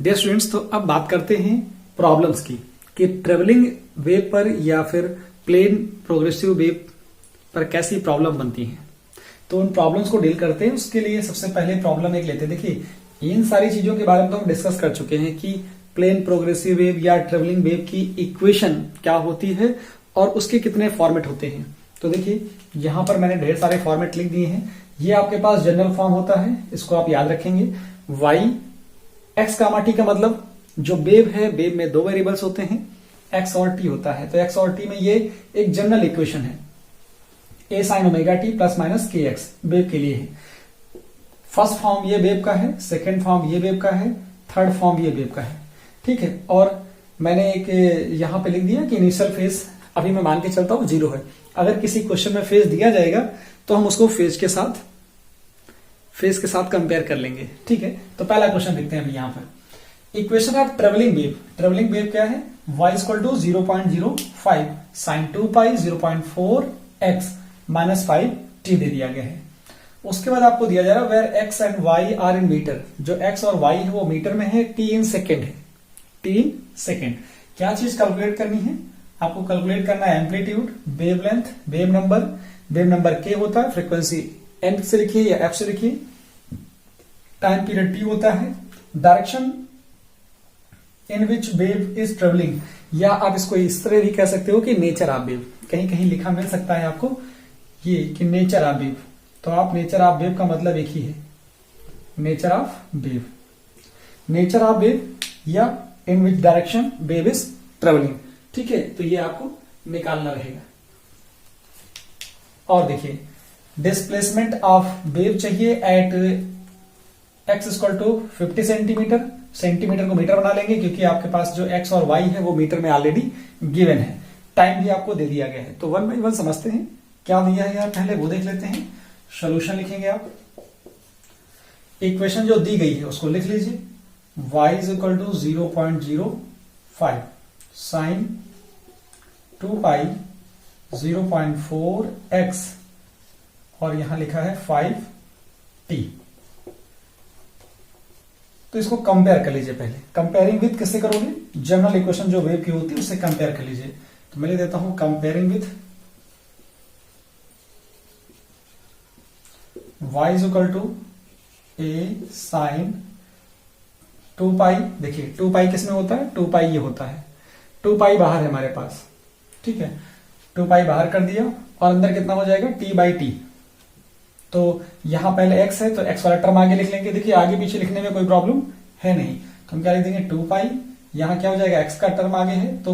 Dear students, तो अब बात करते हैं प्रॉब्लम्स की कि ट्रेवलिंग वेव पर या फिर प्लेन प्रोग्रेसिव वेव पर कैसी प्रॉब्लम बनती है। तो उन प्रॉब्लम्स को डील करते हैं। उसके लिए सबसे पहले प्रॉब्लम एक लेते हैं। देखिए, इन सारी चीजों के बारे में तो हम डिस्कस कर चुके हैं कि प्लेन प्रोग्रेसिव वेव या ट्रेवलिंग वेव की इक्वेशन क्या होती है और उसके कितने फॉर्मेट होते हैं। तो देखिए, यहां पर मैंने ढेर सारे फॉर्मेट लिख दिए हैं। ये आपके पास जनरल फॉर्म होता है, इसको आप याद रखेंगे। y x कामा टी का मतलब जो वेव है, वेव में दो वेरिएबल्स होते हैं, x और t होता है। तो x और t में ये एक जनरल इक्वेशन है, a sin omega T plus minus के एक्स वेव के लिए है। फर्स्ट फॉर्म ये वेव का है, सेकेंड फॉर्म ये वेव का है, थर्ड फॉर्म ये वेव का है। ठीक है, और मैंने एक यहां पे लिख दिया कि इनिशियल फेज अभी मैं मान के चलता हूं 0 है। अगर किसी क्वेश्चन में फेज दिया जाएगा तो हम उसको फेज के साथ कंपेयर कर लेंगे। ठीक है, तो पहला क्वेश्चन देखते हैं अभी यहां पर। Equation of travelling wave. Travelling wave क्या है? y equal to 0.05 sine 2 pi 0.4 x minus 5 t दे दिया गया है। उसके बाद आपको दिया जा रहा है where x and y are in metre. जो x और y है वो मीटर में है, t इन सेकेंड है, t इन सेकेंड। क्या चीज कैलकुलेट करनी है? आपको कैलकुलेट करना है amplitude, wavelength, wave number k होता है, फ्रीक्वेंसी n से लिखिए या f से लिखिए, टाइम पीरियड t होता है, direction in which wave is travelling, या आप इसको इस तरह भी कह सकते हो कि नेचर ऑफ वेव। कहीं कहीं लिखा मिल सकता है आपको ये कि नेचर ऑफ वेव। तो आप नेचर ऑफ वेव का मतलब एक ही है, nature of wave, nature of wave या in which direction wave is travelling. ठीक है, तो ये आपको निकालना रहेगा। और देखिए, डिस्प्लेसमेंट ऑफ वेव चाहिए at x equal to 50 centimetre. Centimetre को मीटर बना लेंगे क्योंकि आपके पास जो x और y है वो मीटर में ऑलरेडी गिवन है। टाइम भी आपको दे दिया गया है। तो 1 बाई 1 समझते हैं क्या दिया है यार, पहले वो देख लेते हैं। सोल्यूशन लिखेंगे आप। इक्वेशन जो दी गई है उसको लिख लीजिए। y is equal to 0.05 sine 2 pi 0.4 x और यहां लिखा है 5t। तो इसको कंपेयर कर लीजिए। पहले कंपेयरिंग विथ किससे करोगे? जनरल इक्वेशन जो वेव की होती है उससे कंपेयर कर लीजिए। तो मैं लिख देता हूं comparing with y is equal to a sine 2 pi. देखिए 2 पाई किसमें होता है? 2 पाई ये होता है, 2 पाई बाहर है हमारे पास। ठीक है, 2 पाई बाहर कर दिया और अंदर कितना हो जाएगा? t by T. तो यहां पहले x है तो x वाला टर्म आगे लिख लेंगे। देखिए आगे पीछे लिखने में कोई प्रॉब्लम है नहीं, तो हम क्या लिख देंगे? 2 पाई, यहां क्या हो जाएगा? x का टर्म आगे है तो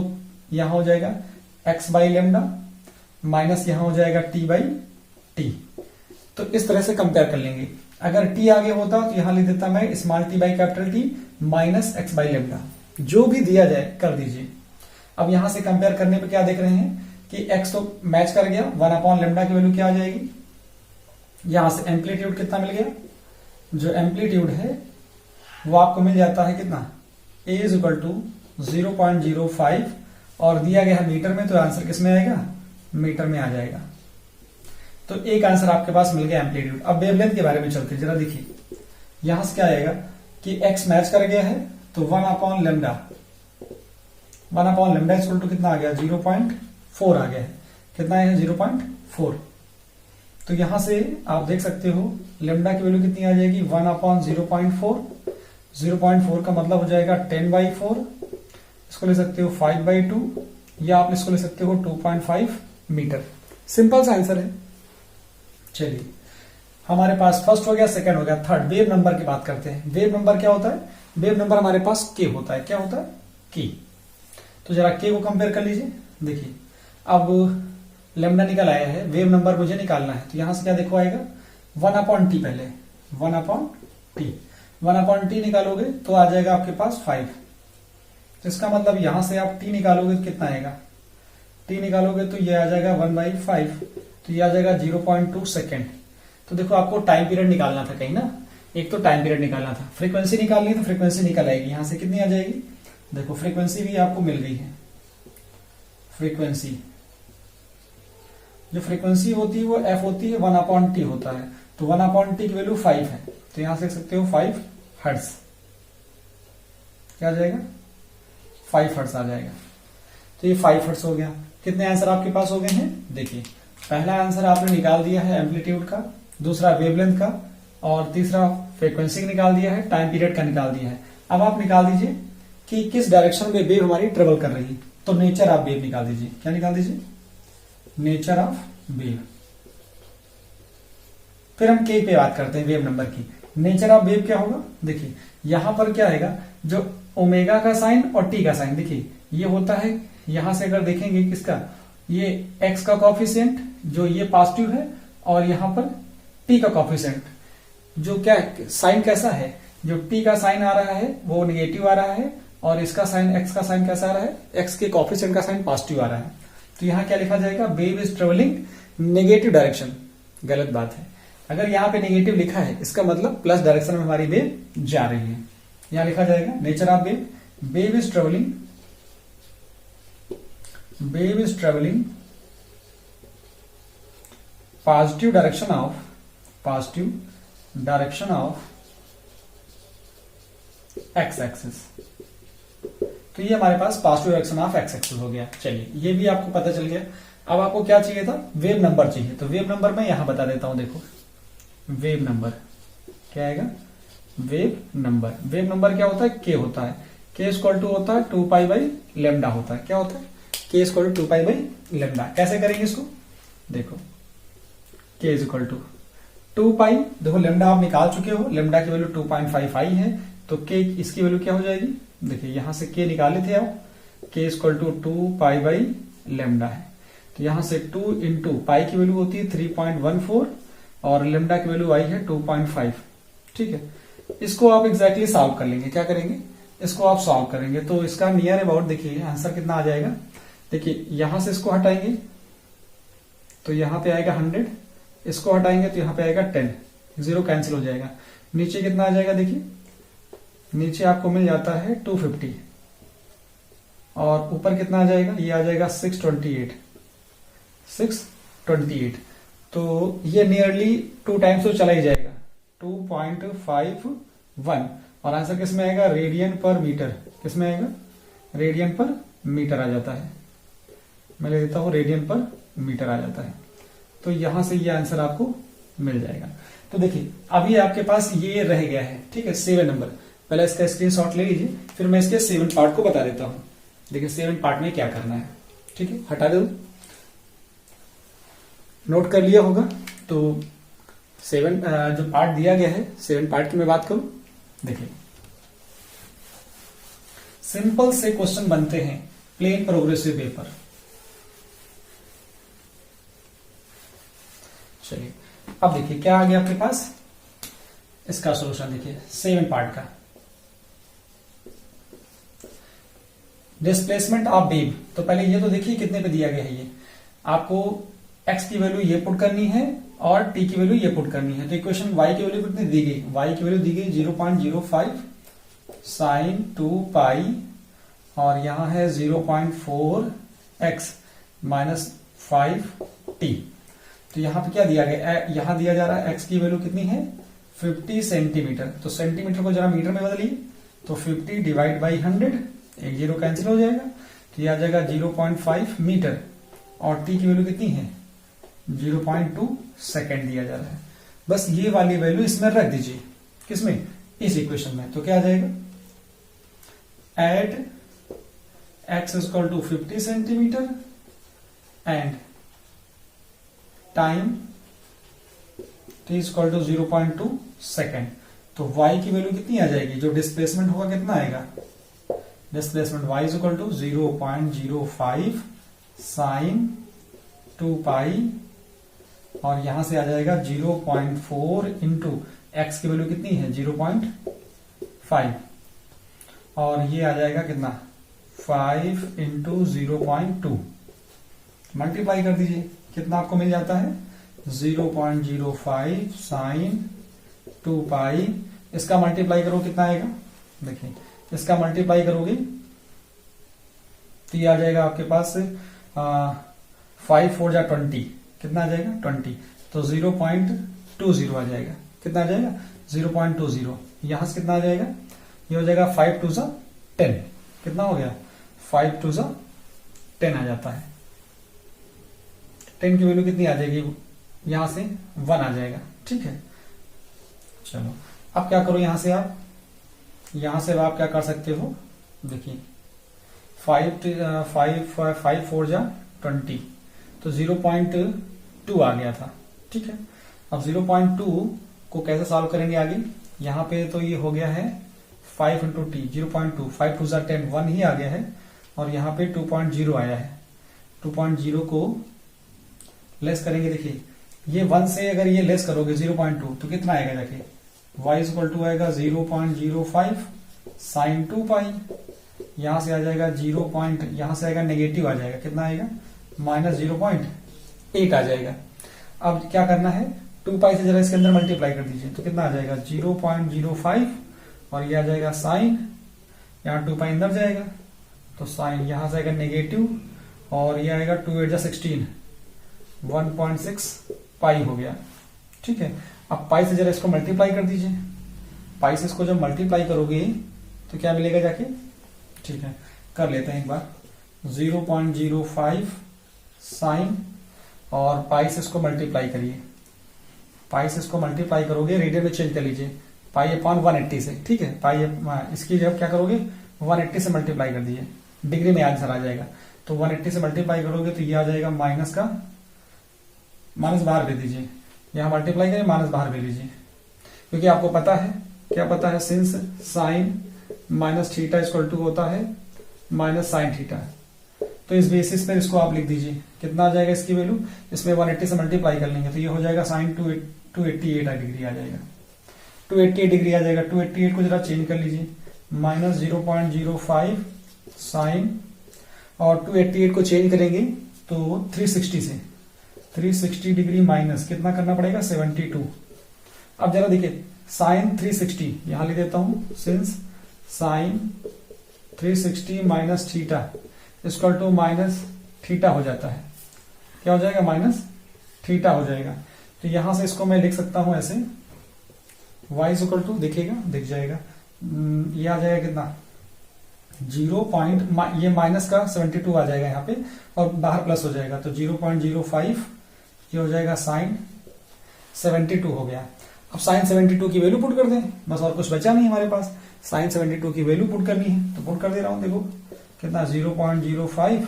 यहां हो जाएगा x बाई लेमडा माइनस यहां हो जाएगा t बाई टी। तो इस तरह से कंपेयर कर लेंगे। अगर t आगे होता तो यहां लिख देता मैं small t by capital T minus x by lambda. जो भी दिया जाए कर दीजिए। अब यहां से कंपेयर करने पे क्या देख रहे हैं कि x तो मैच कर गया, 1 अपॉन लेमडा की वैल्यू क्या आ जाएगी? यहां से एम्पलीट्यूड कितना मिल गया? जो एम्पलीट्यूड है वो आपको मिल जाता है कितना? a इज इक्वल टू 0.05 और दिया गया है मीटर में, तो आंसर किस में आएगा? मीटर में आ जाएगा। तो एक आंसर आपके पास मिल गया एम्पलीट्यूड। अब वेवलेंथ के बारे में चलते हैं, जरा देखिए। यहां से क्या आएगा कि x मैच कर गया है तो 1 upon lambda, 1 upon lambda equal to कितना आ गया? 0.4 आ गया है। कितना है? 0.4। तो यहां से आप देख सकते हो लेमडा की वैल्यू कितनी आ जाएगी? 1 अपॉन 0.4। 0.4 का मतलब हो जाएगा 10 बाई 4। इसको ले सकते हो 5 बाई 2 या आप इसको ले सकते हो 2.5 मीटर। सिंपल सा आंसर है। चलिए, हमारे पास फर्स्ट हो गया, सेकंड हो गया, थर्ड वेव नंबर की बात करते हैं। वेव नंबर क्या होता है? वेव नंबर हमारे पास k होता है। क्या होता है? k। तो जरा k को कंपेयर कर लीजिए। देखिए, अब लेमडा निकल आया है, वेव नंबर मुझे निकालना है। तो यहां से क्या देखो आएगा? 1 अपॉन टी। पहले 1 अपॉन टी, 1 अपॉन टी निकालोगे तो आ जाएगा आपके पास 5। तो इसका मतलब यहां से आप t निकालोगे तो कितना आएगा? t निकालोगे तो ये आ जाएगा 1 बाई 5, तो ये आ जाएगा 0.2 सेकेंड। तो देखो आपको टाइम पीरियड निकालना था कहीं ना, एक तो टाइम पीरियड निकालना था, फ्रीक्वेंसी निकालनी तो फ्रीक्वेंसी निकल आएगी। यहां से कितनी आ जाएगी? देखो फ्रीक्वेंसी भी आपको मिल गई है। फ्रीक्वेंसी, जो फ्रीक्वेंसी होती है वो f होती है, 1 अपॉन टी होता है। तो 1 अपॉन टी की वैल्यू 5 है, तो यहां से देख सकते हो 5 हर्ट्ज। क्या आ जाएगा 5 हर्ट्ज आ जाएगा। तो ये 5 हर्ट्ज हो गया। कितने आंसर आपके पास हो गए हैं? देखिए पहला आंसर आपने निकाल दिया है एम्पलीट्यूड का, दूसरा वेवलेंथ का, और तीसरा फ्रीक्वेंसी का निकाल दिया है, टाइम पीरियड का निकाल दिया है। अब आप निकाल दीजिए कि किस डायरेक्शन में वेव हमारी ट्रेवल कर रही है। तो नेचर ऑफ वेव निकाल दीजिए। क्या निकाल दीजिए? Nature of wave. फिर हम के पे बात करते हैं वेव नंबर की। नेचर ऑफ वेव क्या होगा? देखिए यहां पर क्या आएगा, जो ओमेगा का साइन और टी का साइन, देखिए ये होता है, यहां से अगर देखेंगे किसका, ये एक्स का कॉफिशिएंट जो ये पॉजिटिव है, और यहां पर टी का कॉफिशिएंट जो क्या साइन कैसा है, जो टी का साइन आ रहा है वो नेगेटिव आ रहा है, और इसका साइन एक्स का साइन कैसा आ रहा है, एक्स के कॉफिशिएंट का साइन पॉजिटिव आ रहा है। तो यहां क्या लिखा जाएगा? Wave is travelling negative direction. गलत बात है। अगर यहां पे नेगेटिव लिखा है इसका मतलब प्लस डायरेक्शन में हमारी वेव जा रही है। यहां लिखा जाएगा nature of wave, wave is travelling positive direction of X axis. तो ये हमारे पास positive direction of X axis हो गया। चलिए ये भी आपको पता चल गया। अब आपको क्या चाहिए था? वेव नंबर चाहिए। तो वेव नंबर मैं यहां बता देता हूं। देखो वेव नंबर क्या आएगा? वेव नंबर क्या होता है? के होता है। के इक्वल टू होता है 2 पाई बाई लेमडा होता है। क्या होता है? K equal to 2 pi by lambda. कैसे करेंगे इसको? देखो के इज इक्वल टू 2 पाई, देखो लेमडा आप निकाल चुके हो, लेमडा की वैल्यू 2.55 है, तो के इसकी वैल्यू क्या हो जाएगी? देखिए यहां से के निकाले थे आप, k equal to 2 pi by lambda है। तो यहां से 2 इंटू पाई की वैल्यू होती है 3.14 और लेमडा की वैल्यू आई है 2.5। ठीक है, इसको आप एग्जैक्टली सॉल्व कर लेंगे। क्या करेंगे? इसको आप सॉल्व करेंगे तो इसका नियर अबाउट देखिए आंसर कितना आ जाएगा। देखिए यहां से इसको हटाएंगे तो यहां पे आएगा 100, इसको हटाएंगे तो यहां पे आएगा 10, 0 कैंसिल हो जाएगा। नीचे कितना आ जाएगा? देखिए नीचे आपको मिल जाता है 250 और ऊपर कितना आ जाएगा? ये आ जाएगा 628। तो ये नियरली 2 टाइम्स तो चला ही जाएगा, 2.51। और आंसर किस में आएगा? रेडियन पर मीटर। किस में आएगा? रेडियन पर मीटर आ जाता है। मैं ले देता हूं रेडियन पर मीटर आ जाता है। तो यहां से ये आंसर आपको मिल जाएगा। तो देखिए अभी आपके पास ये रह गया है। ठीक है, 7 नंबर। पहले इसका स्क्रीनशॉट ले लीजिए, फिर मैं इसके 7 पार्ट को बता देता हूं। देखिए 7 पार्ट में क्या करना है। ठीक है, हटा दो, नोट कर लिया होगा। तो 7 जो पार्ट दिया गया है, 7 पार्ट की मैं बात करूं। देखिए सिंपल से क्वेश्चन बनते हैं प्लेन प्रोग्रेसिव वे पर। चलिए अब देखिए क्या आ गया आपके पास, इसका सॉल्यूशन देखिए 7 पार्ट का। डिस्प्लेसमेंट ऑफ वेव, तो पहले ये तो देखिए कितने पे दिया गया है। ये आपको x की वैल्यू ये पुट करनी है और t की वैल्यू ये पुट करनी है। तो इक्वेशन y की वैल्यू कितनी दी गई? y की वैल्यू दी गई 0.05 साइन 2 पाई और यहां है 0.4 x माइनस 5t। तो यहां पे क्या दिया गया? यहां दिया जा रहा है x की वैल्यू कितनी है? 50 सेंटीमीटर। तो सेंटीमीटर को जरा मीटर में बदलिए, तो 50 डिवाइड बाई 100, एक 0 कैंसिल हो जाएगा, तो यह आ जाएगा 0.5 मीटर। और t की वैल्यू कितनी है? 0.2 सेकेंड दिया जा रहा है। बस ये वाली वैल्यू इसमें रख दीजिए। किसमें? इस इक्वेशन में। तो क्या आ जाएगा? At x equal to 50 centimetre and time t equal to 0.2 second. तो y की वैल्यू कितनी आ जाएगी? जो डिस्प्लेसमेंट होगा कितना आएगा? Displacement y is equal to 0.05 sine 2 pi और यहां से आ जाएगा 0.4 इंटू एक्स की वैल्यू कितनी है? 0.5 और ये आ जाएगा कितना? 5 इंटू 0.2 मल्टीप्लाई कर दीजिए, कितना आपको मिल जाता है? 0.05 साइन 2 पाई। इसका मल्टीप्लाई करो कितना आएगा? देखिए इसका मल्टीप्लाई करोगे तो ये आ जाएगा आपके पास 5 4 जा 20, कितना आ जाएगा? 20। तो 0.20 आ जाएगा। कितना आ जाएगा? 0.20। यहां से कितना आ जाएगा? ये हो जाएगा 5 2 जा 10, कितना हो गया 5 2 10 आ जाता है। 10 की वैल्यू कितनी आ जाएगी, यहां से 1 आ जाएगा, ठीक है। चलो अब क्या करो, यहां से आप क्या कर सकते हो, देखिए 5 4 जा 20, तो 0.2 आ गया था, ठीक है। अब 0.2 को कैसे सॉल्व करेंगे आगे, यहां पे तो ये हो गया है 5 इंटू टी, 0.2, 5 2 10, 1 ही आ गया है, और यहाँ पे 2.0 आया है। 2.0 को लेस करेंगे, देखिए ये 1 से अगर ये लेस करोगे 0.2 तो कितना आएगा, देखिए y इक्वल टू आएगा 0.05 साइन 2 पाई, यहां से आ जाएगा यहां से आएगा नेगेटिव आ जाएगा, कितना आएगा -0.8 आ जाएगा। अब क्या करना है, 2 पाई से जरा इसके अंदर मल्टीप्लाई कर दीजिए, तो कितना आ जाएगा 0.05, और ये आ जाएगा साइन, यहाँ 2 पाई अंदर जाएगा तो साइन यहां से आएगा नेगेटिव, और ये आएगा 2 8 16, 1.6 पाई हो गया, ठीक है। अब पाई से जरा इसको मल्टीप्लाई कर दीजिए, पाई से इसको जब मल्टीप्लाई करोगे तो क्या मिलेगा जाके, ठीक है कर लेते हैं एक बार, 0.05 साइन, और पाई से इसको मल्टीप्लाई करिए, पाई से इसको मल्टीप्लाई करोगे रेडियन में चेंज कर लीजिए, पाई अपॉन 180 से, ठीक है। पाई इसकी जब क्या करोगे 180 से मल्टीप्लाई कर दीजिए, डिग्री में आंसर आ जाएगा, तो 180 से मल्टीप्लाई करोगे तो ये आ जाएगा माइनस बाहर भेज दीजिए, यहां मल्टीप्लाई करें माइनस बाहर भेज लीजिए, क्योंकि आपको पता है, क्या पता है, since sine minus theta equal to होता है माइनस साइन थीटा, तो इस बेसिस पर इसको आप लिख दीजिए, कितना आ जाएगा इसकी वैल्यू, इसमें 180 से मल्टीप्लाई कर लेंगे तो ये हो जाएगा साइन 288 डिग्री आ जाएगा, 288 डिग्री आ जाएगा। 288 को जरा चेंज कर लीजिए, माइनस 0.05 साइन, और 288 को चेंज करेंगे तो 360 से 360 डिग्री माइनस कितना करना पड़ेगा 72। अब जरा देखिए साइन 360 यहां लिख देता हूं, since sine 360 minus theta equal to minus theta हो जाता है, क्या हो जाएगा माइनस थीटा हो जाएगा, तो यहां से इसको मैं लिख सकता हूं ऐसे, y इक्वल टू देखिएगा दिख जाएगा, ये आ जाएगा कितना 0. ये माइनस का 72 आ जाएगा यहाँ पे, और बाहर प्लस हो जाएगा, तो 0.05 ये हो जाएगा साइन 72 हो गया। अब साइन 72 की वैल्यू पुट कर दें, बस और कुछ बचा नहीं हमारे पास, साइन 72 की वैल्यू पुट करनी है, तो पुट कर दे रहा हूं, देखो कितना 0.05,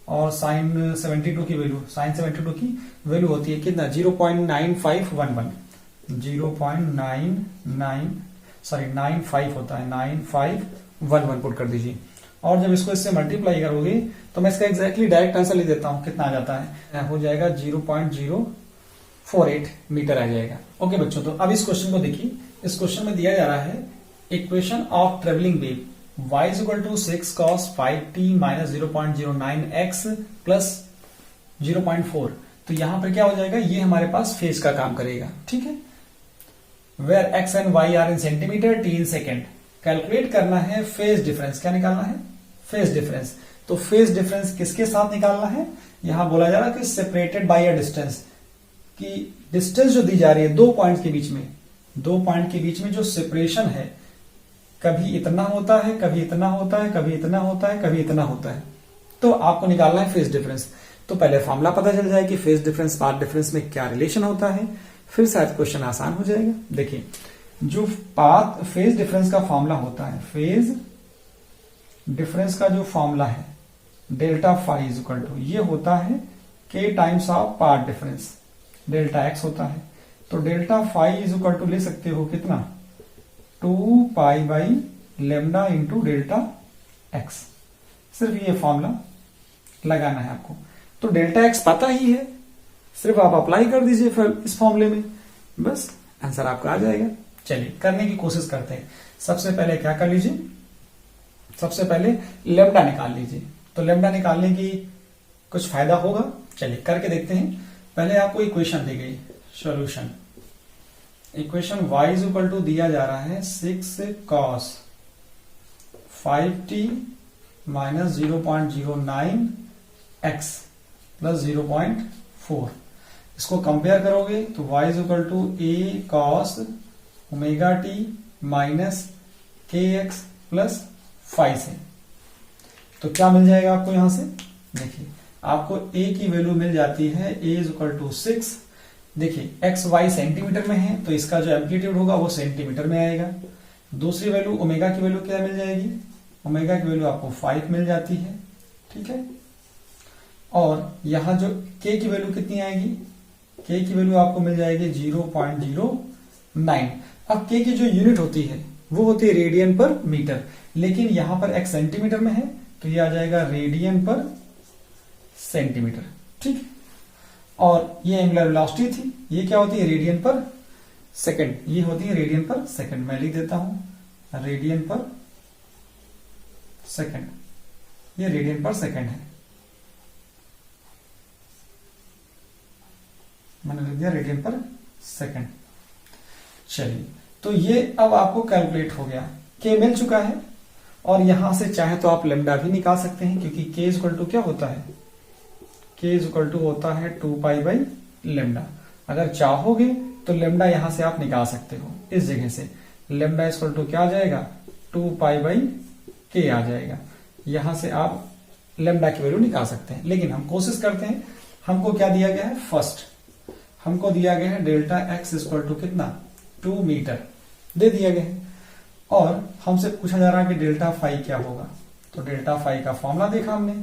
और साइन 72 की वैल्यू, साइन 72 की वैल्यू होती है कितना 0.9511, 0.95 होता है, 9511 पुट कर दीजिए, और जब इसको इससे मल्टीप्लाई करोगे तो मैं इसका एग्जैक्टली डायरेक्ट आंसर लिख देता हूं, कितना आ जाता है, हो जाएगा 0.048 मीटर आ जाएगा। ओके बच्चों, तो अब इस क्वेश्चन को देखिए, इस क्वेश्चन में दिया जा रहा है equation of travelling wave y is equal to 6 cos 5t minus 0.09x plus 0.4, तो यहां पर क्या हो जाएगा, ये हमारे पास फेज का काम करेगा, ठीक है। Where x and y are in centimetre, t in second, calculate करना है फेज डिफरेंस, क्या निकालना है फेज डिफरेंस, तो फेज डिफरेंस किसके साथ निकालना है, यहां बोला जा रहा है कि सेपरेटेड बाय अ डिस्टेंस, कि डिस्टेंस जो दी जा रही है दो पॉइंट के बीच में जो सेपरेशन है, कभी इतना होता है, कभी इतना होता है, कभी इतना होता है, कभी इतना होता है, तो आपको निकालना है फेज डिफरेंस। तो पहले फॉर्मूला पता चल जाए कि फेज डिफरेंस पाथ डिफरेंस में क्या रिलेशन होता है, फिर शायद क्वेश्चन आसान हो जाएगा। देखिए जो पाथ फेज डिफरेंस का फॉर्मूला होता है, फेज डिफरेंस का जो फॉर्मूला है delta phi is equal to, ये होता है k times of path difference, delta x होता है, तो delta phi is equal to ले सकते हो कितना 2 pi by lambda into delta x, सिर्फ ये फॉर्मूला लगाना है आपको, तो डेल्टा एक्स पता ही है, सिर्फ आप अप्लाई कर दीजिए फिर इस फॉर्मूले में, बस आंसर आपका आ जाएगा। चलिए करने की कोशिश करते हैं। सबसे पहले क्या कर लीजिए, सबसे पहले लेमडा निकाल लीजिए, तो लेमडा निकालने की कुछ फायदा होगा, चलिए करके देखते हैं। पहले आपको इक्वेशन दी गई, solution, equation y is equal to दिया जा रहा है 6 cos 5t minus 0.09x plus 0.4, इसको कंपेयर करोगे तो y is equal to a cos omega t minus kx plus five से। तो क्या मिल जाएगा आपको यहां से, देखिए आपको a की वैल्यू मिल जाती है a इज इक्वल टू 6। देखिए एक्स वाई सेंटीमीटर में है तो इसका जो एम्पलीट्यूड होगा वो सेंटीमीटर में आएगा। दूसरी वैल्यू ओमेगा की वैल्यू क्या मिल जाएगी, ओमेगा की वैल्यू आपको 5 मिल जाती है, ठीक है। और यहां जो k की वैल्यू कितनी आएगी, k की वैल्यू आपको मिल जाएगी 0.09। अब k की जो यूनिट होती है वो होती है रेडियन पर मीटर, लेकिन यहां पर x सेंटीमीटर में है तो ये आ जाएगा रेडियन पर सेंटीमीटर, ठीक। और ये एंगुलर वेलोसिटी थी, ये क्या होती है रेडियन पर सेकंड, ये होती है रेडियन पर सेकंड। मैं लिख देता हूं रेडियन पर सेकंड, ये रेडियन पर सेकंड है, मैंने लिख दिया रेडियन पर सेकंड। चलिए तो ये अब आपको कैलकुलेट हो गया, k मिल चुका है। और यहां से चाहे तो आप लेमडा भी निकाल सकते हैं, क्योंकि k इज इक्वल टू क्या होता है, k इज इक्वल टू होता है 2 पाई बाई लेमडा। अगर चाहोगे तो लेमडा यहां से आप निकाल सकते हो, इस जगह से लेमडा इज इक्वल टू क्या आ जाएगा 2 पाई बाई k आ जाएगा। यहां से आप लेमडा की वैल्यू निकाल सकते हैं, लेकिन हम कोशिश करते हैं, हमको क्या दिया गया है, फर्स्ट हमको दिया गया है डेल्टा एक्स इक्वल टू कितना 2 मीटर दे दिया गया है, और हमसे पूछा जा रहा है कि डेल्टा फाई क्या होगा। तो डेल्टा फाई का फॉर्मूला देखा हमने,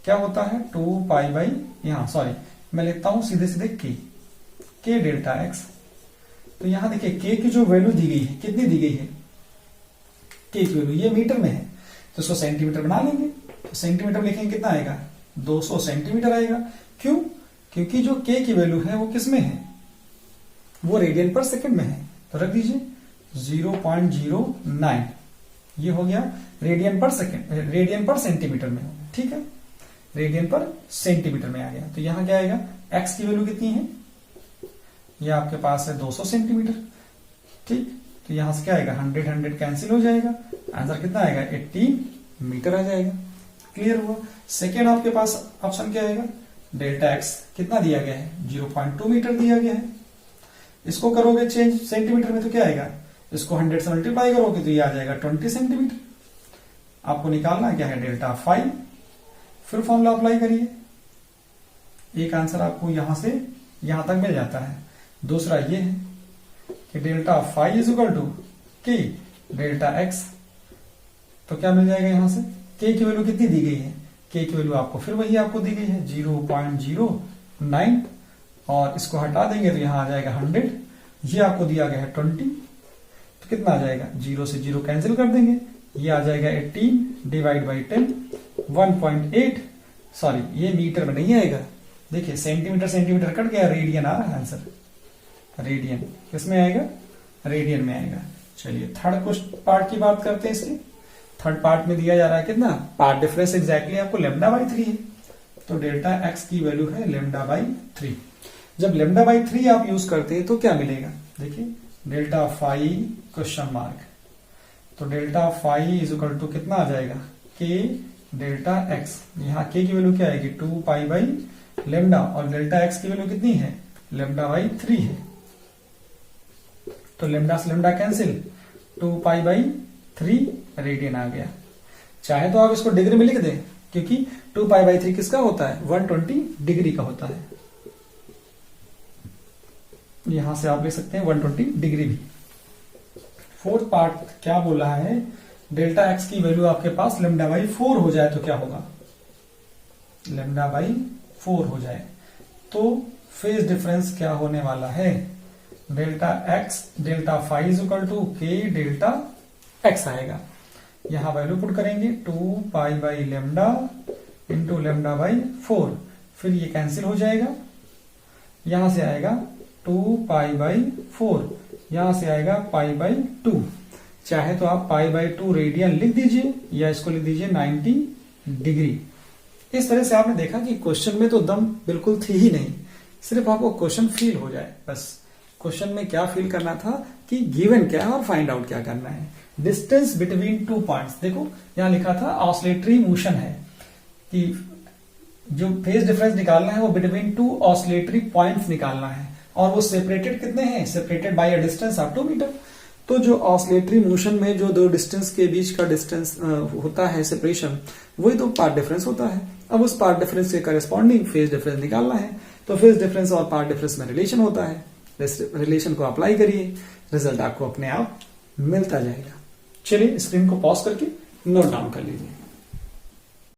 क्या होता है 2 पाई बाई, यहां सॉरी मैं लिखता हूं सीधे सीधे के डेल्टा एक्स। तो यहां देखिए के की जो वैल्यू दी गई है, कितनी दी गई है, के की वैल्यू ये मीटर में है तो इसको सेंटीमीटर बना लेंगे। तो सेंटीमीटर लिखेंगे कितना आएगा 200 सेंटीमीटर आएगा। क्यों, क्योंकि जो के की वैल्यू है वो किस में है, वो रेडियन पर सेकंड में है। तो रख दीजिए 0.09, ये हो गया रेडियन पर सेकंड, रेडियन पर सेंटीमीटर में, ठीक है, रेडियन पर सेंटीमीटर में आ गया। तो यहां क्या आएगा, एक्स की वैल्यू कितनी है, ये आपके पास है 200 सेंटीमीटर, ठीक। तो यहां से क्या आएगा 100 कैंसिल हो जाएगा, आंसर कितना आएगा 18 मीटर आ जाएगा। क्लियर हुआ। सेकेंड आपके पास ऑप्शन क्या आएगा, डेल्टा एक्स कितना दिया गया है 0.2 मीटर दिया गया है। इसको करोगे चेंज सेंटीमीटर में तो क्या आएगा, इसको 100 से मल्टीप्लाई करोगे तो ये आ जाएगा 20 सेंटीमीटर। आपको निकालना क्या है डेल्टा फाई, फिर फॉर्मूला अप्लाई करिए, एक आंसर आपको यहां से यहां तक मिल जाता है। दूसरा ये है कि delta phi is equal to k delta x, तो क्या मिल जाएगा यहां से, के की वैल्यू कितनी दी गई है, के की वैल्यू आपको फिर वही आपको दी गई है 0.09, और इसको हटा देंगे तो यहां आ जाएगा 100, ये आपको दिया गया है 20, तो कितना आ जाएगा 0 से 0 कैंसिल कर देंगे, ये आ जाएगा 18 डिवाइड बाई 10 1.8, सॉरी ये मीटर में नहीं आएगा, देखिए सेंटीमीटर सेंटीमीटर कट गया, रेडियन आ रहा है आंसर, रेडियन किसमें आएगा, रेडियन में आएगा। चलिए थर्ड क्वेश्चन पार्ट की बात करते हैं। इसके थर्ड पार्ट में दिया जा रहा है कितना, पार्ट डिफरेंस एग्जैक्टली आपको लेमडा बाई 3 है, तो डेल्टा एक्स की वैल्यू है लेमडा बाई 3। जब लेमडा बाई 3 आप यूज करते हैं तो क्या मिलेगा, देखिए डेल्टा फाई क्वेश्चन मार्क, तो delta phi is equal to कितना आ जाएगा के डेल्टा एक्स, यहाँ के की वैल्यू क्या आएगी 2 पाई बाई लेमडा, और डेल्टा एक्स की वैल्यू कितनी है लेमडा बाई 3 है, तो लेमडा से lambda cancel, 2 pi by 3 radian आ गया। चाहे तो आप इसको डिग्री में लिख दें, क्योंकि 2 पाई बाई 3 किसका होता है 120 डिग्री का होता है, यहां से आप ले सकते हैं 120 डिग्री भी। फोर्थ पार्ट क्या बोला है, डेल्टा एक्स की वैल्यू आपके पास लेमडा बाई 4 हो जाए तो क्या होगा, लेमडा बाई 4 हो जाए तो फेज डिफरेंस क्या होने वाला है, delta x delta phi is equal to k delta x आएगा। यहां वैल्यू पुट करेंगे 2 pi by lambda into lambda by 4, फिर ये कैंसिल हो जाएगा, यहां से आएगा 2 पाई बाई 4, यहां से आएगा पाई बाई 2, चाहे तो आप पाई बाई 2 रेडियन लिख दीजिए या इसको लिख दीजिए 90 डिग्री। इस तरह से आपने देखा कि क्वेश्चन में तो दम बिल्कुल थी ही नहीं, सिर्फ आपको क्वेश्चन फील हो जाए बस। क्वेश्चन में क्या फील करना था कि गिवन क्या है और फाइंड आउट क्या करना है। डिस्टेंस बिटवीन 2 पॉइंट्स, देखो यहां लिखा था ऑसिलेटरी मोशन है, कि जो फेज डिफरेंस निकालना है वो बिटवीन 2 ऑसिलेटरी पॉइंट्स निकालना है, और वो सेपरेटेड कितने हैं, separated by a distance of 2 metre. तो जो ऑसिलेटरी मोशन में जो दो डिस्टेंस के बीच का डिस्टेंस होता है सेपरेशन, वही तो पाथ डिफरेंस होता है। अब उस पाथ डिफरेंस के करस्पॉन्डिंग फेज डिफरेंस निकालना है, तो फेज डिफरेंस और पाथ डिफरेंस में रिलेशन होता है। रिलेशन को अप्लाई करिए, रिजल्ट आपको अपने आप मिलता जाएगा। चलिए स्क्रीन को पॉज करके नोट डाउन कर लीजिए।